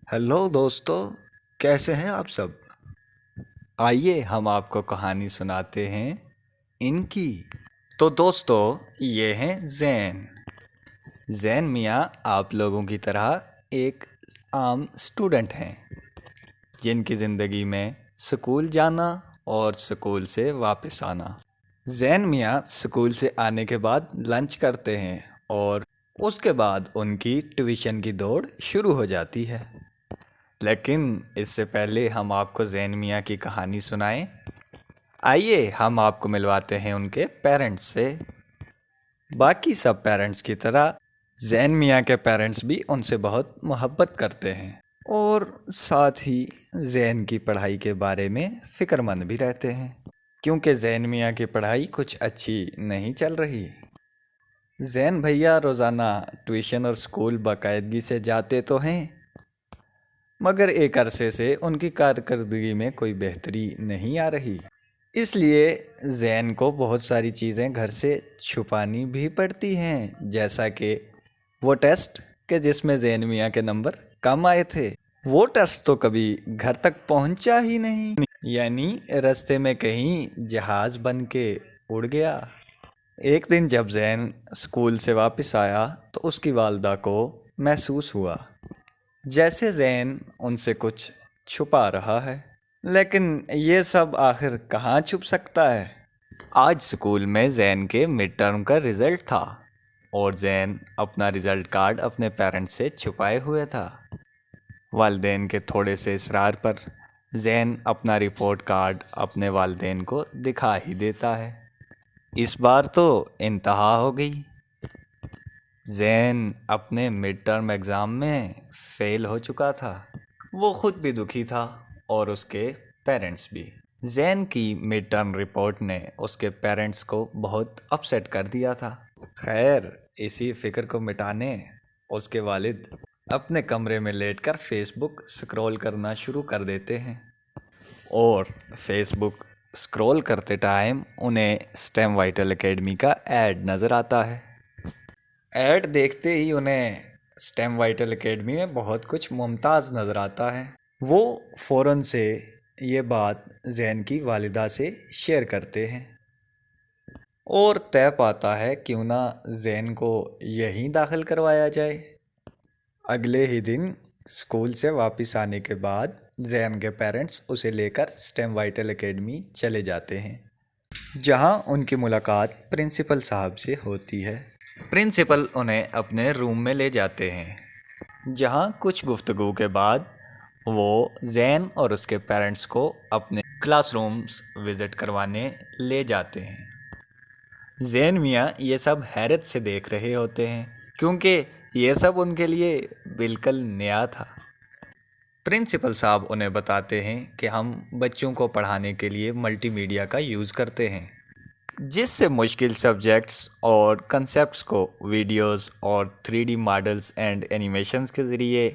Hello दोस्तों, कैसे हैं आप सब। आइए हम आपको कहानी सुनाते हैं इनकी। तो दोस्तों, ये हैं जैन। जैन मियाँ आप लोगों की तरह एक आम स्टूडेंट हैं जिनकी ज़िंदगी में स्कूल जाना और स्कूल से वापस आना। जैन मियाँ स्कूल से आने के बाद लंच करते हैं और उसके बाद उनकी ट्यूशन की दौड़ शुरू हो जाती है। लेकिन इससे पहले हम आपको जैन मियाँ की कहानी सुनाएं। आइए हम आपको मिलवाते हैं उनके पेरेंट्स से। बाकी सब पेरेंट्स की तरह जैन मियाँ के पेरेंट्स भी उनसे बहुत मोहब्बत करते हैं और साथ ही जैन की पढ़ाई के बारे में फ़िक्रमंद भी रहते हैं, क्योंकि जैन मियाँ की पढ़ाई कुछ अच्छी नहीं चल रही। जैन भैया रोज़ाना ट्यूशन और स्कूल बाकायदगी से जाते तो हैं, मगर एक अरसे से उनकी कारकर्दगी में कोई बेहतरी नहीं आ रही। इसलिए जैन को बहुत सारी चीज़ें घर से छुपानी भी पड़ती हैं, जैसा कि वो टेस्ट के जिसमें जैन मियाँ के नंबर कम आए थे। वो टेस्ट तो कभी घर तक पहुंचा ही नहीं, यानी रास्ते में कहीं जहाज बन के उड़ गया। एक दिन जब जैन स्कूल से वापस आया तो उसकी वालदा को महसूस हुआ जैसे जैन उनसे कुछ छुपा रहा है। लेकिन ये सब आखिर कहाँ छुप सकता है। आज स्कूल में जैन के मिड टर्म का रिज़ल्ट था और जैन अपना रिज़ल्ट कार्ड अपने पेरेंट्स से छुपाए हुए था। वालदेन के थोड़े से इसरार पर जैन अपना रिपोर्ट कार्ड अपने वालदेन को दिखा ही देता है। इस बार तो इंतहा हो गई। जैन अपने मिड टर्म एग्ज़ाम में फेल हो चुका था। वो खुद भी दुखी था और उसके पेरेंट्स भी। जैन की मिड टर्म रिपोर्ट ने उसके पेरेंट्स को बहुत अपसेट कर दिया था। खैर, इसी फिक्र को मिटाने उसके वालिद अपने कमरे में लेटकर फेसबुक स्क्रॉल करना शुरू कर देते हैं और फेसबुक स्क्रॉल करते टाइम उन्हें स्टेम वाइटल एकेडमी का ऐड नज़र आता है। ऐड देखते ही उन्हें स्टेम वाइटल एकेडमी में बहुत कुछ मुमताज़ नज़र आता है। वो फ़ौरन से ये बात जैन की वालिदा से शेयर करते हैं और तय पाता है क्यों ना जैन को यहीं दाखिल करवाया जाए। अगले ही दिन स्कूल से वापस आने के बाद जैन के पेरेंट्स उसे लेकर स्टेम वाइटल एकेडमी चले जाते हैं, जहां उनकी मुलाकात प्रिंसिपल साहब से होती है। प्रिंसिपल उन्हें अपने रूम में ले जाते हैं, जहां कुछ गुफ्तगू के बाद वो जैन और उसके पेरेंट्स को अपने क्लासरूम्स विज़िट करवाने ले जाते हैं। जैन मियाँ ये सब हैरत से देख रहे होते हैं, क्योंकि ये सब उनके लिए बिल्कुल नया था। प्रिंसिपल साहब उन्हें बताते हैं कि हम बच्चों को पढ़ाने के लिए मल्टीमीडिया का यूज़ करते हैं, जिससे मुश्किल सब्जेक्ट्स और कंसेप्ट्स को वीडियोस और 3D मॉडल्स एंड एनिमेशंस के ज़रिए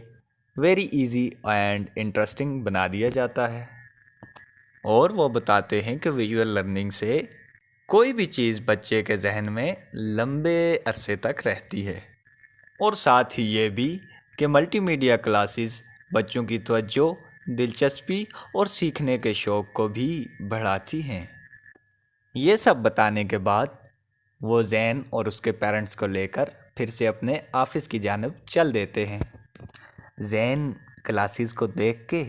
वेरी इजी एंड इंटरेस्टिंग बना दिया जाता है। और वो बताते हैं कि विजुअल लर्निंग से कोई भी चीज़ बच्चे के जहन में लंबे अरसे तक रहती है, और साथ ही ये भी कि मल्टीमीडिया क्लासेस बच्चों की तवज्जो, दिलचस्पी और सीखने के शौक़ को भी बढ़ाती हैं। ये सब बताने के बाद वो जैन और उसके पेरेंट्स को लेकर फिर से अपने ऑफिस की जानिब चल देते हैं। जैन क्लासेस को देख के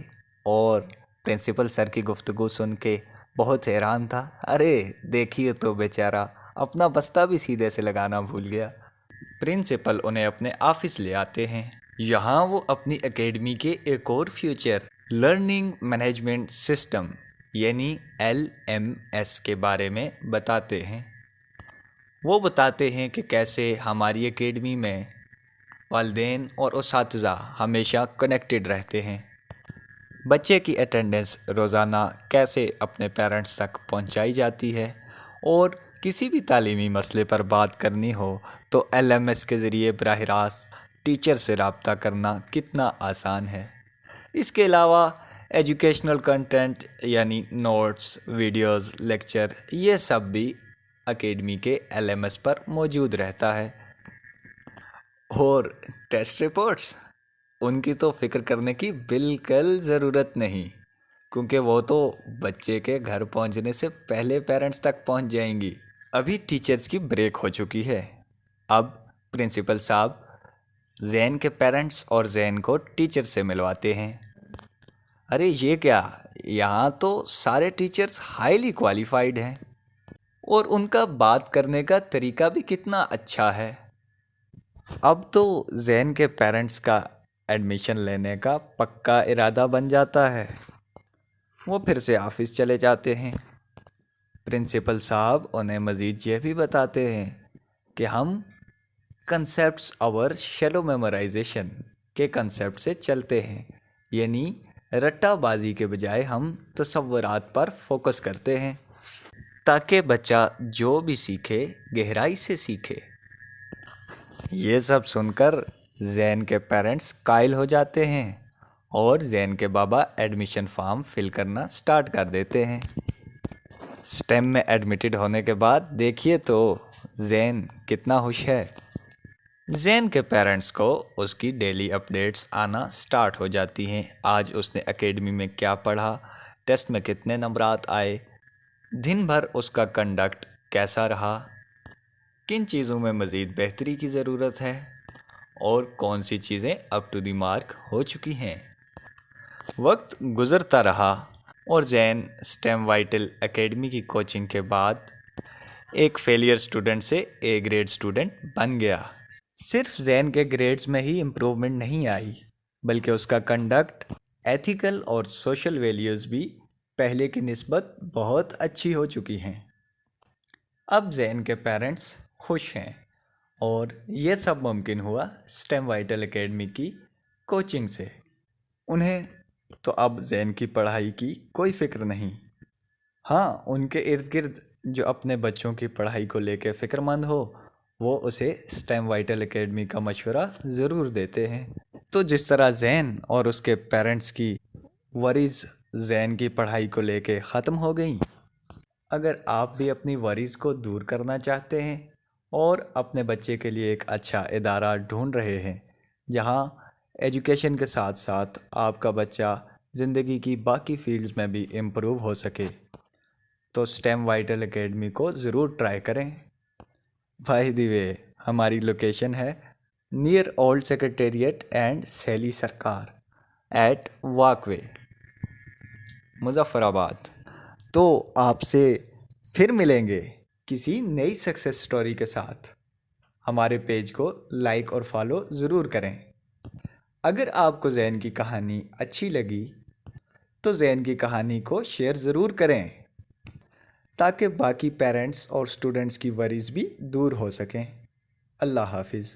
और प्रिंसिपल सर की गुफ्तगू सुन के बहुत हैरान था। अरे देखिए तो बेचारा अपना बस्ता भी सीधे से लगाना भूल गया। प्रिंसिपल उन्हें अपने ऑफिस ले आते हैं। यहाँ वो अपनी एकेडमी के एक और फ्यूचर लर्निंग मैनेजमेंट सिस्टम यानी LMS के बारे में बताते हैं। वो बताते हैं कि कैसे हमारी एकेडमी में वालिदैन और उसातिज़ा हमेशा कनेक्टेड रहते हैं। बच्चे की अटेंडेंस रोज़ाना कैसे अपने पेरेंट्स तक पहुंचाई जाती है, और किसी भी तालीमी मसले पर बात करनी हो तो LMS के ज़रिए बराह रास्त टीचर से रब्ता करना कितना आसान है। इसके अलावा एजुकेशनल कंटेंट यानी नोट्स, वीडियोस, लेक्चर, ये सब भी एकेडमी के LMS पर मौजूद रहता है। और टेस्ट रिपोर्ट्स, ان کی تو فکر کرنے کی بالکل ضرورت نہیں، کیونکہ وہ تو بچے کے گھر پہنچنے سے پہلے پیرنٹس تک پہنچ جائیں گی۔ ابھی ٹیچرز کی بریک ہو چکی ہے۔ اب پرنسپل صاحب زین کے پیرنٹس اور زین کو ٹیچر سے ملواتے ہیں۔ ارے یہ کیا، یہاں تو سارے ٹیچرز ہائیلی کوالیفائڈ ہیں، اور ان کا بات کرنے کا طریقہ بھی کتنا اچھا ہے۔ اب تو زین کے پیرنٹس کا ایڈمیشن لینے کا پکا ارادہ بن جاتا ہے۔ وہ پھر سے آفس چلے جاتے ہیں۔ پرنسپل صاحب انہیں مزید یہ بھی بتاتے ہیں کہ ہم کنسیپٹس اور شیلو میمورائزیشن کے کنسیپٹ سے چلتے ہیں، یعنی رٹا بازی کے بجائے ہم تصورات پر فوکس کرتے ہیں تاکہ بچہ جو بھی سیکھے گہرائی سے سیکھے۔ یہ سب سن کر زین کے پیرنٹس قائل ہو جاتے ہیں اور زین کے بابا ایڈمیشن فارم فل کرنا سٹارٹ کر دیتے ہیں۔ سٹیم میں ایڈمیٹڈ ہونے کے بعد دیکھیے تو زین کتنا خوش ہے۔ زین کے پیرنٹس کو اس کی ڈیلی اپڈیٹس آنا سٹارٹ ہو جاتی ہیں۔ آج اس نے اکیڈمی میں کیا پڑھا، ٹیسٹ میں کتنے نمبرات آئے، دن بھر اس کا کنڈکٹ کیسا رہا، کن چیزوں میں مزید بہتری کی ضرورت ہے، اور کون سی چیزیں اپ ٹو دی مارک ہو چکی ہیں۔ وقت گزرتا رہا اور زین سٹیم وائٹل اکیڈمی کی کوچنگ کے بعد ایک فیلئر سٹوڈنٹ سے اے گریڈ سٹوڈنٹ بن گیا۔ صرف زین کے گریڈز میں ہی امپروومنٹ نہیں آئی، بلکہ اس کا کنڈکٹ، ایتھیکل اور سوشل ویلیوز بھی پہلے کی نسبت بہت اچھی ہو چکی ہیں۔ اب زین کے پیرنٹس خوش ہیں، اور یہ سب ممکن ہوا سٹیم وائٹل اکیڈمی کی کوچنگ سے۔ انہیں تو اب زین کی پڑھائی کی کوئی فکر نہیں۔ ہاں، ان کے ارد گرد جو اپنے بچوں کی پڑھائی کو لے کے فکر مند ہو، وہ اسے سٹیم وائٹل اکیڈمی کا مشورہ ضرور دیتے ہیں۔ تو جس طرح زین اور اس کے پیرنٹس کی وریز زین کی پڑھائی کو لے کے ختم ہو گئیں، اگر آپ بھی اپنی وریز کو دور کرنا چاہتے ہیں اور اپنے بچے کے لیے ایک اچھا ادارہ ڈھونڈ رہے ہیں جہاں ایجوکیشن کے ساتھ ساتھ آپ کا بچہ زندگی کی باقی فیلڈز میں بھی امپروو ہو سکے، تو سٹیم وائٹل اکیڈمی کو ضرور ٹرائی کریں۔ بائی دی وے، ہماری لوکیشن ہے نیئر اولڈ سیکریٹریٹ اینڈ سیلی سرکار ایٹ واک وے، مظفر آباد۔ تو آپ سے پھر ملیں گے کسی نئی سکسیس سٹوری کے ساتھ۔ ہمارے پیج کو لائک اور فالو ضرور کریں۔ اگر آپ کو زین کی کہانی اچھی لگی تو زین کی کہانی کو شیئر ضرور کریں تاکہ باقی پیرنٹس اور سٹوڈنٹس کی وریز بھی دور ہو سکیں۔ اللہ حافظ۔